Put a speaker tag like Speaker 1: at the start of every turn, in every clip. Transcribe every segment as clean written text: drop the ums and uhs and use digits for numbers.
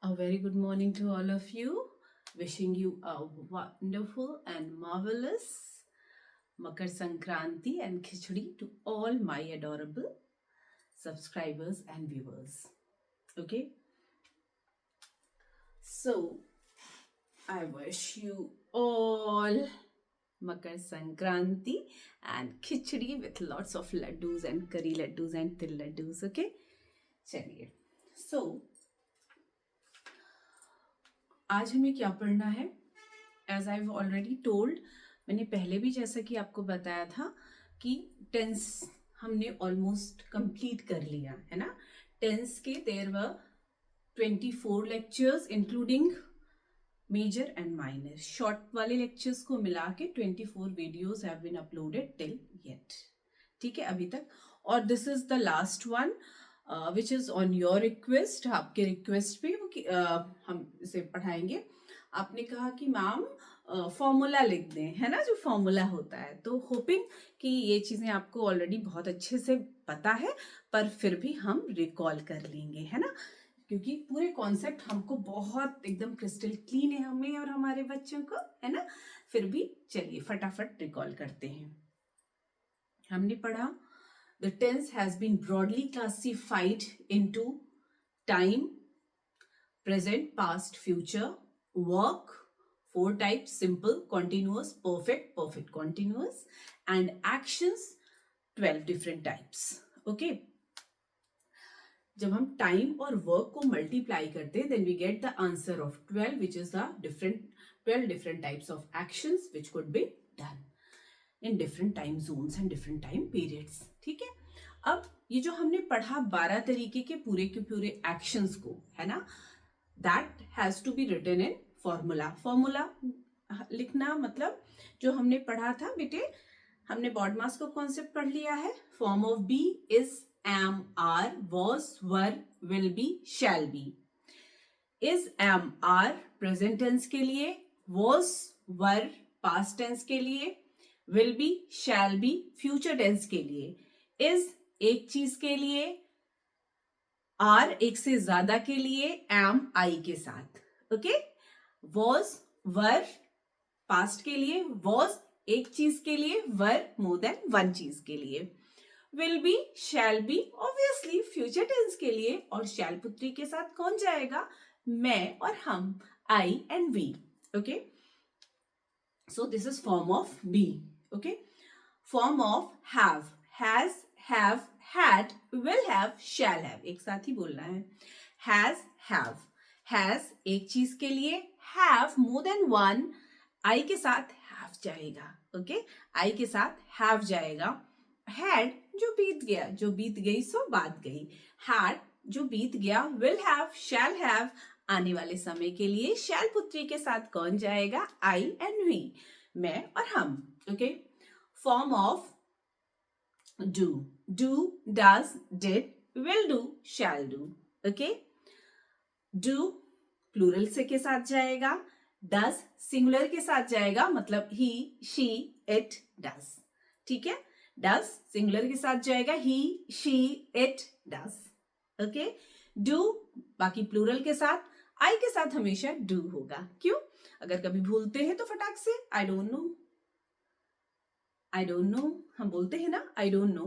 Speaker 1: A very good morning to all of you. Wishing you a wonderful and marvelous Makar Sankranti and Khichdi to all my adorable subscribers and viewers. Okay, so I wish you all Makar Sankranti and Khichdi with lots of laddus and curry laddus and til laddus. Okay, चलिए. So आज हमें क्या पढ़ना है? As I already told, मैंने पहले भी जैसा कि आपको बताया था कि टेंस हमने ऑलमोस्ट कंप्लीट कर लिया है ना. टेंस के there were 24 lectures including major and minor. Short वाले लेक्चर्स को मिला के 24 videos have been uploaded till yet. ठीक है अभी तक. और this is the last one which is on your request. आपके रिक्वेस्ट पे हम इसे पढ़ाएंगे. आपने कहा कि मैम फॉर्मूला लिख दें, है ना, जो फॉर्मूला होता है. तो होपिंग कि ये चीज़ें आपको ऑलरेडी बहुत अच्छे से पता है, पर फिर भी हम रिकॉल कर लेंगे, है ना, क्योंकि पूरे कॉन्सेप्ट हमको बहुत एकदम क्रिस्टल क्लीन है, हमें और हमारे बच्चों को, है ना. फिर भी चलिए फटाफट रिकॉल करते हैं. हमने पढ़ा the tense has been broadly classified into time, present, past, future, work, 4 types: simple, continuous, perfect, perfect continuous, and actions, 12 different types. Okay, जब हम टाइम और वर्क को मल्टीप्लाई करते हैं, then we get the answer of 12, which is the 12 different types of actions which could be done in different time zones and different time periods. ठीक है. अब ये जो हमने पढ़ा 12 तरीके के पूरे एक्शंस को, है ना, that has to be written in formula. Formula लिखना मतलब जो हमने पढ़ा था बेटे, हमने बॉडमास को कॉन्सेप्ट पढ़ लिया है. Form of be is am, are, was, were, will be, shall be. Is am are present tense के लिए, वॉज वर पास्ट टेंस के लिए, will be shall be future tense के लिए, इज एक चीज के लिए, आर एक से ज्यादा के लिए, एम आई के साथ. ओके, वॉज वर पास्ट के लिए, वॉज एक चीज के लिए, वर मोर देन वन चीज के लिए, will be shall be obviously future tense के लिए, और शैल पुत्री के साथ कौन जाएगा? मैं और हम, I and we. Okay, so this is form of B. Okay, form of have, has, have, had, will have, shall have. एक साथ ही बोलना है. has, have. has एक चीज के लिए, have more than one, I के साथ have जाएगा. okay, I के साथ have जाएगा. had जो बीत गया, जो बीत गई सो बात गई. had जो बीत गया, will have, shall have आने वाले समय के लिए, शैल पुत्री के साथ कौन जाएगा? I and we, मैं और हम. Okay, form of do, do, does, did, will do, shall do. Okay, do plural से के साथ जाएगा, डज सिंगुलर के साथ जाएगा, मतलब ही, शी, इट, डज. ठीक है, डज सिंगुलर के साथ जाएगा, he, she, it, does. Okay, do बाकी प्लूरल के साथ, आई के साथ हमेशा डू होगा. क्यों? अगर कभी भूलते हैं तो फटाक से आई डोंट नो हम बोलते हैं ना, I don't know.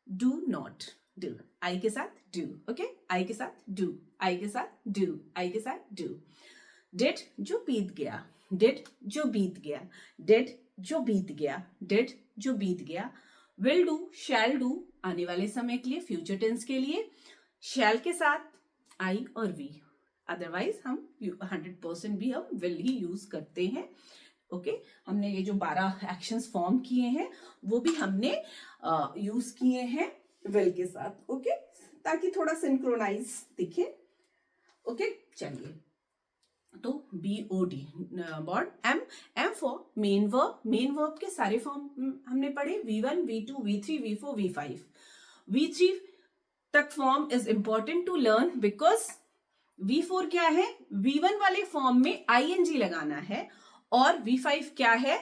Speaker 1: Do not do, I के साथ डू. ओके, आई के साथ डू, आई के साथ डू, आई के साथ डू. डिड जो बीत गया, डिड जो बीत गया, डिड जो बीत गया, डिड जो बीत गया. विल डू, शैल डू आने वाले समय के लिए, फ्यूचर टेंस के लिए, शैल के साथ आई और वी. अदरवाइज हम 100% भी हम विल ही यूज करते हैं. ओके, हमने ये जो 12 एक्शंस फॉर्म किए हैं वो भी हमने यूज किए हैं विल के साथ. ओके, ताकि थोड़ा सिंक्रोनाइज दिखे. ओके, चलिए. तो BOD बॉड, M for main verb. Main verb के सारे फॉर्म हमने पढ़े, V1, V2, V3, V4, V5. V3 तक form is important to learn because V4 क्या है? V1 वाले फॉर्म में ING लगाना है, और V5 क्या है?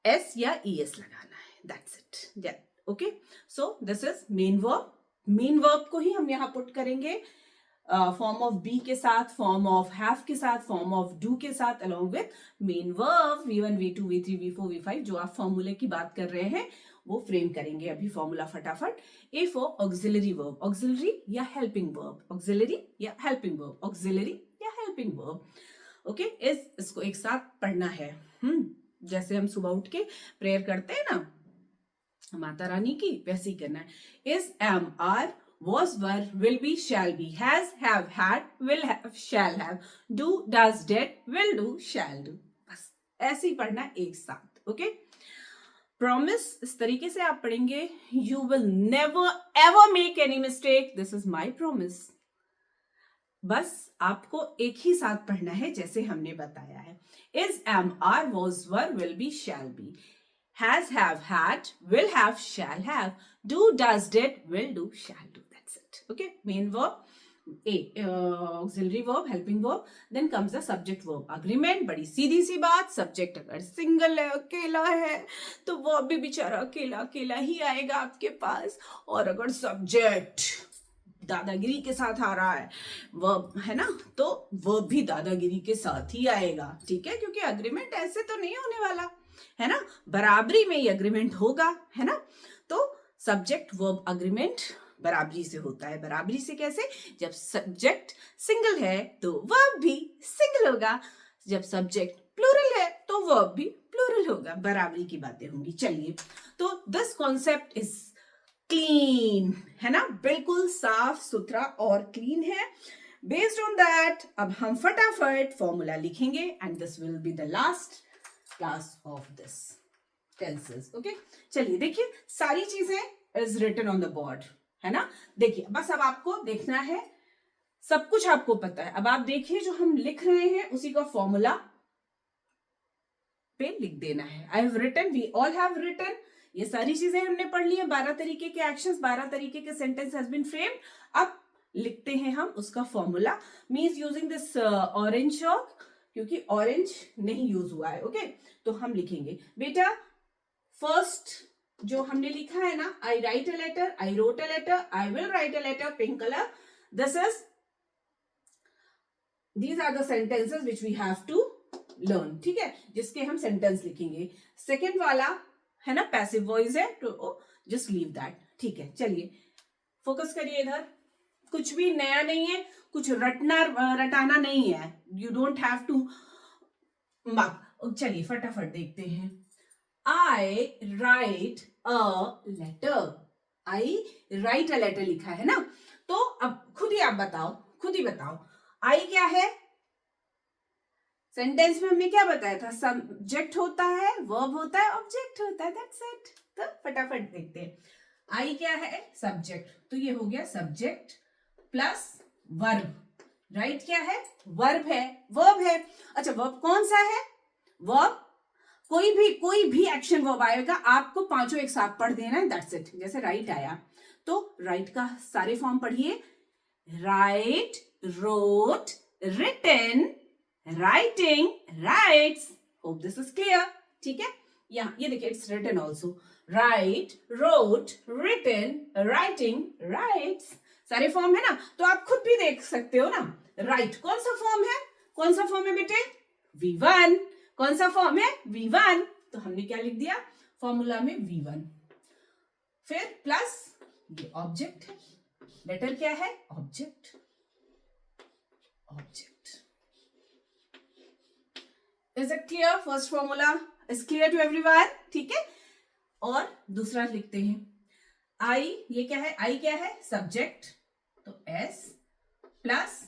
Speaker 1: S या ES लगाना है. That's it. Okay, so this is main verb. Main verb को ही हम यहां पुट करेंगे फॉर्म ऑफ बी के साथ, फॉर्म ऑफ हैव के साथ, फॉर्म ऑफ डू के साथ, along with main verb V1 V2 V3 V4 V5 जो आप फॉर्मूले की बात कर रहे हैं वो फ्रेम करेंगे अभी फॉर्मूला फटाफट. A for auxiliary verb, auxiliary या हेल्पिंग वर्ब, ऑक्सिलरी या हेल्पिंग वर्ब, ऑक्सिलरी या हेल्पिंग वर्ब. ओके, इसको एक साथ पढ़ना है. जैसे हम सुबह उठ के प्रेयर करते हैं ना माता रानी की, वैसे ही करना है. Is, am, are, was, were, will be, shall be, has, have, had, will have, shall have, do, does, did, will do, shall do. बस ऐसे ही पढ़ना है एक साथ. ओके, प्रॉमिस इस तरीके से आप पढ़ेंगे. You will never ever make any mistake, this is my promise. बस आपको एक ही साथ पढ़ना है जैसे हमने बताया है. Is, am, are, was, were, will be, shall be, has, have, had, will have, shall have, do, does, did, will do, shall do. That's it. Okay, main verb, auxiliary verb, helping verb. Then comes the subject verb. Agreement, बड़ी सीधी सी बात. Subject अगर single है, अकेला है, तो verb भी बेचारा अकेला अकेला ही आएगा आपके पास. और अगर subject दादागिरी के साथ आ रहा है, वर्ब है ना, तो वर्ब भी दादागिरी के साथ ही आएगा. ठीक है, क्योंकि अग्रीमेंट ऐसे तो नहीं होने वाला है ना, बराबरी में ही अग्रीमेंट होगा, है ना. तो सब्जेक्ट वर्ब अग्रीमेंट बराबरी से होता है. बराबरी से कैसे? जब सब्जेक्ट सिंगल है तो वर्ब भी सिंगल होगा, जब सब्जेक्ट प्लूरल है तो वर्ब भी प्लूरल होगा. बराबरी की बातें होंगी. चलिए, तो दिस कॉन्सेप्ट इज क्लीन, है ना, बिल्कुल साफ सुथरा और क्लीन है. बेस्ड ऑन दैट अब हम फटाफट फॉर्मूला लिखेंगे and this will be the last class of this tenses. Okay, चलिए देखिए, सारी चीजें is written on the board, है ना. देखिए, बस अब आपको देखना है, सब कुछ आपको पता है. अब आप देखिए जो हम लिख रहे हैं उसी का फॉर्मूला पे लिख देना है. I have written, we all have written. ये सारी चीजें हमने पढ़ ली है. 12 तरीके के एक्शंस, 12 तरीके के सेंटेंस हैज बीन फ्रेम्ड. अब लिखते हैं हम उसका formula. Means using this orange chalk, क्योंकि ऑरेंज नहीं यूज हुआ है. ओके, तो हम लिखेंगे. बेटा फर्स्ट जो हमने लिखा है ना, I write a letter, I wrote a letter, I will write a letter, pink colour. This is, these are the sentences which we have to learn. ठीक है, जिसके हम सेंटेंस लिखेंगे. सेकेंड वाला है ना पैसिव वॉइस है, तो जस्ट लीव दैट. ठीक है, चलिए फोकस करिए इधर. कुछ भी नया नहीं है, कुछ रटाना नहीं है. You don't have to mark. चलिए फटाफट देखते हैं. I write a letter, I write a letter लिखा है ना. तो अब खुद ही आप बताओ, खुद ही बताओ, आई क्या है? सेंटेंस में हमने क्या बताया था? सब्जेक्ट होता है, वर्ब होता है, ऑब्जेक्ट होता है. That's it. तो फटाफट देखते हैं. आई क्या है? सब्जेक्ट. तो ये हो गया सब्जेक्ट प्लस वर्ब. राइट क्या है? वर्ब है, वर्ब है. अच्छा, वर्ब कौन सा है? वर्ब कोई भी एक्शन वर्ब आएगा, आपको पांचों एक साथ पढ़ देना है. That's it. जैसे राइट आया तो राइट का सारे फॉर्म पढ़िए. Write, wrote, written, writing, writes. Hope this is clear. ठीक है, यहाँ ये देखिए, it's written also. Write, wrote, written, writing, writes. सारे फॉर्म है ना, तो आप खुद भी देख सकते हो ना. राइट कौन सा फॉर्म है? कौन सा फॉर्म है बेटे? V1. कौन सा फॉर्म है? V1. तो हमने क्या लिख दिया फॉर्मूला में? V1. फिर प्लस ये ऑब्जेक्ट है. लेटर क्या है? Object. Object. Is it clear? First formula is clear to everyone. ठीक है, और दूसरा लिखते हैं. आई, ये क्या है? आई क्या है? सब्जेक्ट, तो S प्लस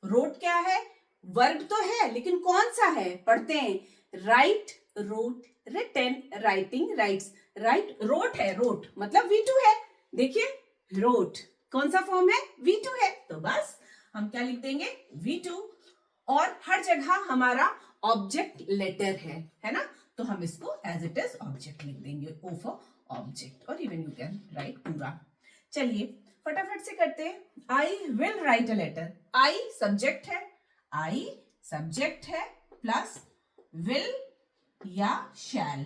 Speaker 1: रोट क्या है? वर्ब तो है, लेकिन कौन सा है? पढ़ते हैं. Write, wrote, written, writing, writes. Write, wrote है, रोट मतलब V2 है. देखिए, रोट कौन सा फॉर्म है? V2 है. तो बस हम क्या लिख देंगे? V2. और हर जगह हमारा ऑब्जेक्ट लेटर है ना, तो हम इसको एज इट इज ऑब्जेक्ट लिख देंगे. O फॉर ऑब्जेक्ट, और इवन यू कैन राइट पूरा. चलिए फटाफट से करते हैं. I will write a letter. I subject है, आई सब्जेक्ट है प्लस विल या शैल,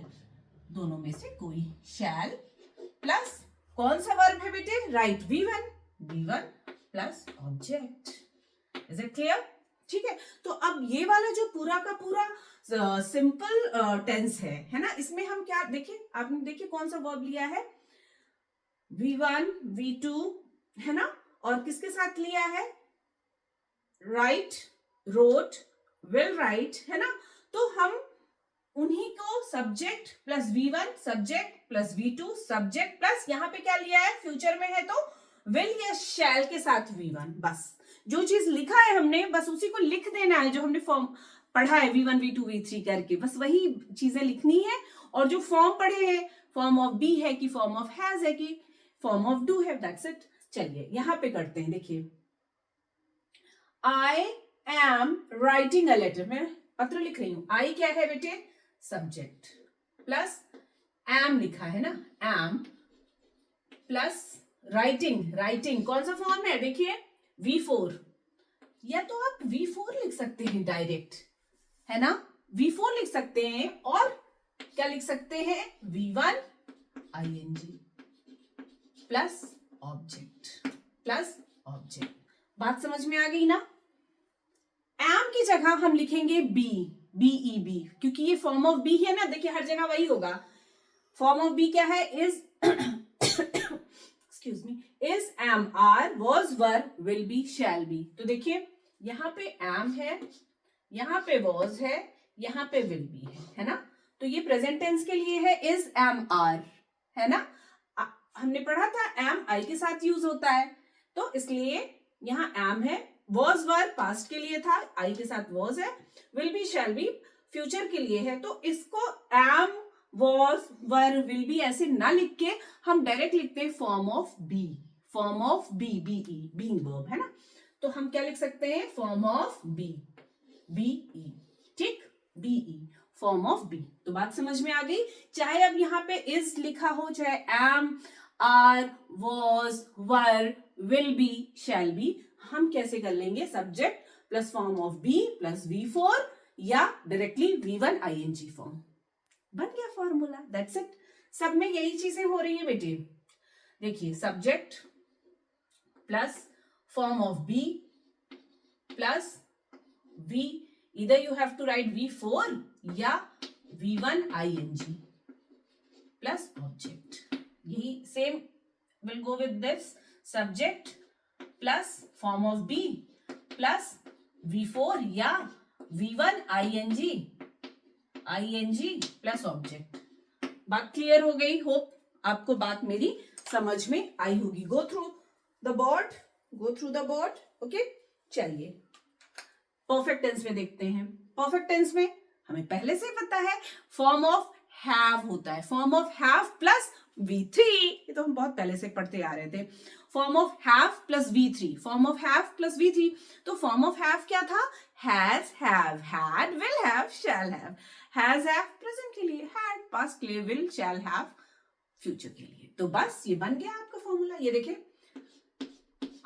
Speaker 1: दोनों में से कोई. शैल प्लस कौन सा वर्ब है बेटे? Right, V1. V1 plus object. Is it clear? ठीक है, तो अब ये वाला जो पूरा का पूरा सिंपल टेंस है ना, इसमें हम क्या देखिए, आपने देखिए कौन सा वर्ब लिया है, V1 V2 है ना, और किसके साथ लिया है, राइट, रोट, विल राइट, है ना। तो हम उन्हीं को subject plus V1 subject plus V2 subject plus यहाँ पे क्या लिया है, फ्यूचर में है तो विल या शैल के साथ V1, बस जो चीज लिखा है हमने बस उसी को लिख देना है, जो हमने फॉर्म पढ़ा है V1 V2 V3 करके, बस वही चीजें लिखनी है। और जो फॉर्म पढ़े हैं, फॉर्म ऑफ बी है कि फॉर्म ऑफ हैज है कि फॉर्म ऑफ डू है, दैट्स इट। चलिए यहाँ पे करते हैं, देखिए I am writing a letter, मैं पत्र लिख रही हूं, आई क्या है बेटे, सब्जेक्ट प्लस एम लिखा है ना, एम प्लस राइटिंग, राइटिंग कौन सा फॉर्म है, देखिए V4, या तो आप V4 लिख सकते हैं डायरेक्ट, है ना, V4 लिख सकते हैं, और क्या लिख सकते हैं, V1 ing प्लस ऑब्जेक्ट। बात समझ में आ गई ना। एम की जगह हम लिखेंगे बी, क्योंकि ये फॉर्म ऑफ बी है ना, देखिए हर जगह वही होगा। फॉर्म ऑफ बी क्या है, is excuse me, is, am, are, was, were, will be, shall be. तो देखिए यहाँ पे एम है, यहाँ पे वॉज है, यहाँ पे विल बी है ना। तो ये प्रेजेंट टेंस के लिए है, इज, एम, आर, है ना। हमने पढ़ा था एम आई के साथ यूज होता है, तो इसलिए यहाँ एम है, वॉज, वर पास्ट के लिए था, आई के साथ वॉज है, will be, shall be future के लिए है। तो इसको am, was, were, will be ऐसे ना लिख के हम डायरेक्ट लिखते हैं form of be, be, being verb, है ना। तो हम क्या लिख सकते हैं, फॉर्म ऑफ बीई, ठीक, बीई, फॉर्म ऑफ बी। तो बात समझ में आ गई। चाहे अब यहाँ पे इज लिखा हो, चाहे am, are, was, were, will be, shall be, हम कैसे कर लेंगे, subject plus form of be plus V4 या डायरेक्टली V1 ing फॉर्म, बन गया फॉर्मूला, दैट्स इट। सब में यही चीजें हो रही है बेटे। देखिए subject plus form of be plus V, either you have to write V4 या V1 ing प्लस ऑब्जेक्ट। यही same will go with this, subject plus form of B plus V4 या V1 ing plus object। बात clear हो गई, hope आपको बात मेरी समझ में आई होगी। Go through the board, okay. चलिए परफेक्ट टेंस में देखते हैं। परफेक्ट टेंस में हमें पहले से पता है फॉर्म ऑफ हैव होता है, form of have plus V3, ये तो हम बहुत पहले से पढ़ते आ रहे थे। Form of have plus V3, form of have plus V3। तो फॉर्म ऑफ हैव क्या था, has, have, had, will have, shall have. Has, have present के लिए, हैड पास्ट के लिए, विल, शैल हैव फ्यूचर के लिए। तो बस ये बन गया आपका फॉर्मूला। ये देखिए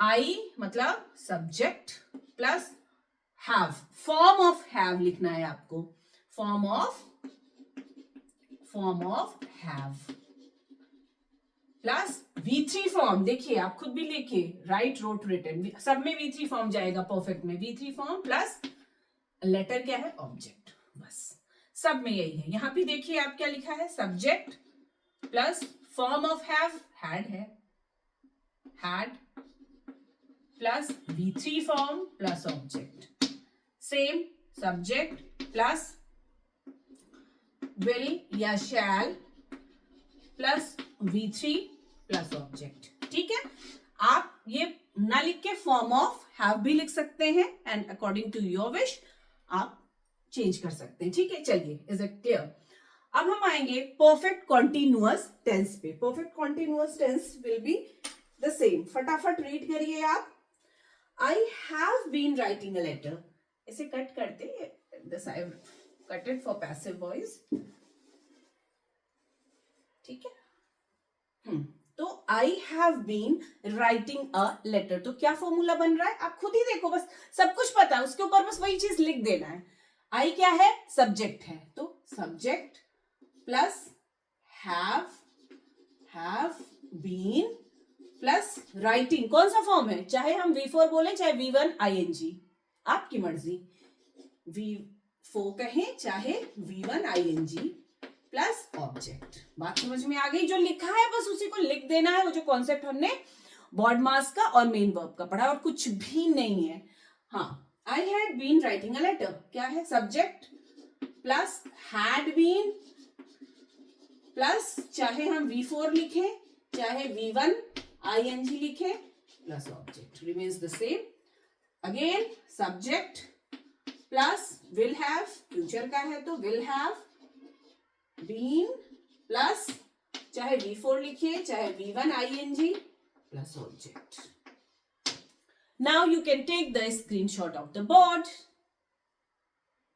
Speaker 1: आई मतलब subject plus have, form of have लिखना है आपको, form of have plus V3 form, देखिए आप खुद भी लिखिए, राइट, रोट, रिटन, सब में V3 फॉर्म जाएगा, परफेक्ट में V3 फॉर्म प्लस लेटर क्या है, ऑब्जेक्ट, बस सब में यही है। यहां भी देखिए आप क्या लिखा है, subject plus form of have, had है, had plus V3 form plus object, same subject plus will या shall plus V3 plus object. ठीक है, आप ये ना लिख के फॉर्म ऑफ हैव भी लिख सकते हैं, and according to your wish आप चेंज कर सकते हैं। ठीक है, चलिए, इज इट क्लियर। अब हम आएंगे परफेक्ट कॉन्टिन्यूअस टेंस पे। Perfect continuous tense will be the same. फटाफट रीड करिए आप। I have been writing a letter, इसे कट करते, this I cut it for passive voice. ठीक है, तो I have been writing a letter, तो क्या फॉर्मूला बन रहा है आप खुद ही देखो, बस सब कुछ पता है, उसके ऊपर बस वही चीज लिख देना है। आई क्या है, सब्जेक्ट है, तो subject plus have been plus writing, कौन सा फॉर्म है, चाहे हम V4 बोले चाहे V1 ing, आपकी मर्जी, V4 कहें चाहे V1 ING प्लस ऑब्जेक्ट। बात समझ में आ गई? जो लिखा है बस उसी को लिख देना है, वो जो कॉन्सेप्ट हमने वर्ड मास का और मेन वर्ब का पढ़ा, और कुछ भी नहीं है। हाँ, I had been writing a letter, क्या है? Subject plus had been plus चाहे हम V4 लिखें चाहे V1 ING लिखें plus object remains the same. Again subject plus will have, future का है तो विल हैव बीन प्लस चाहे V4 लिखिए चाहे V1 ING plus object. Now you can take the screenshot of the board.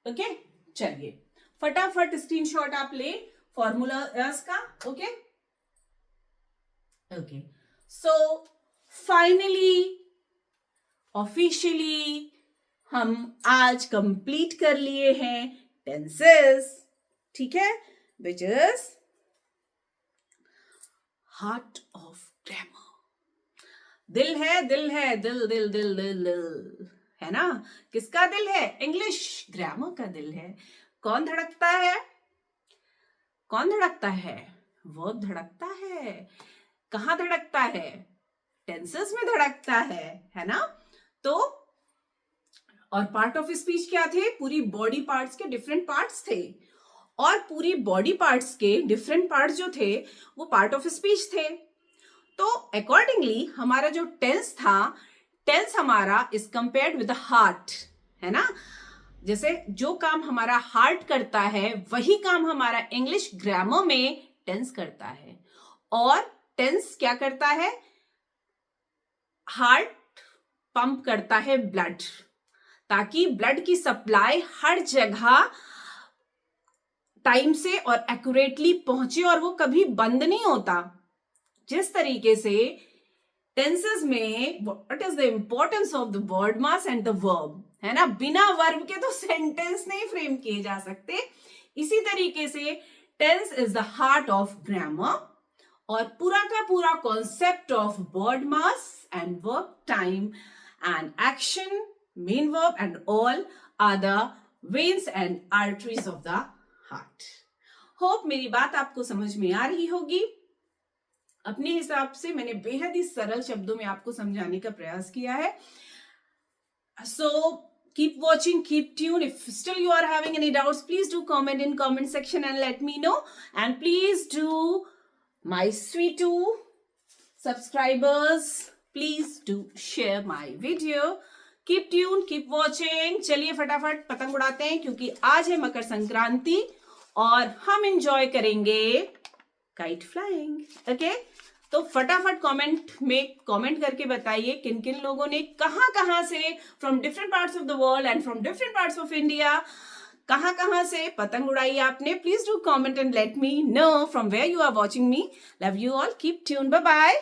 Speaker 1: Okay, चलिए फटाफट screenshot आप ले फॉर्मूलाज का। Okay okay, so finally officially हम आज कंप्लीट कर लिए हैं टेंसेस, ठीक है, which is heart of grammar. दिल है, दिल है, दिल दिल दिल दिल दिल है ना? किसका दिल है? इंग्लिश ग्रामर का दिल है। कौन धड़कता है? कौन धड़कता है? वर्ब धड़कता है। कहां धड़कता है? टेंसेस में धड़कता है ना? तो और पार्ट ऑफ स्पीच क्या थे? पूरी बॉडी पार्ट्स के डिफरेंट पार्ट्स थे, और पूरी बॉडी पार्ट्स के डिफरेंट पार्ट्स जो थे वो पार्ट ऑफ स्पीच थे। तो अकॉर्डिंगली हमारा जो टेंस था, टेंस हमारा is compared with the heart, है ना? जैसे जो काम हमारा हार्ट करता है वही काम हमारा इंग्लिश ग्रामर में टेंस करता है। और टेंस क्या करता है? हार्ट पंप करता है ब्लड, ताकि ब्लड की सप्लाई हर जगह टाइम से और एक्यूरेटली पहुंचे, और वो कभी बंद नहीं होता। जिस तरीके से टेंसेस में what is the importance of the word mass and the verb, है ना? बिना वर्ब के तो सेंटेंस नहीं फ्रेम किए जा सकते। इसी तरीके से tense is the heart of grammar, और पूरा का पूरा concept of word mass and verb time and action, main verb and all are the veins and arteries of the heart. Hope मेरी बात आपको समझ में आ रही होगी। अपने हिसाब से मैंने बेहद ही सरल शब्दों में आपको समझाने का प्रयास किया है। So keep watching, keep tuned. If still you are having any doubts, please do comment in comment section and let me know. And please do, my sweet two subscribers, please do share my video. Keep tuned, keep watching. चलिए फटाफट पतंग उड़ाते हैं, क्योंकि आज है मकर संक्रांति और हम एंजॉय करेंगे काइट फ्लाइंग। ओके, तो फटाफट कमेंट में कमेंट करके बताइए किन किन लोगों ने कहां से from different parts of the world and from different parts of India कहां से पतंग उड़ाई आपने। Please do comment and let me know from where you are watching me. Love you all, keep tune, bye bye.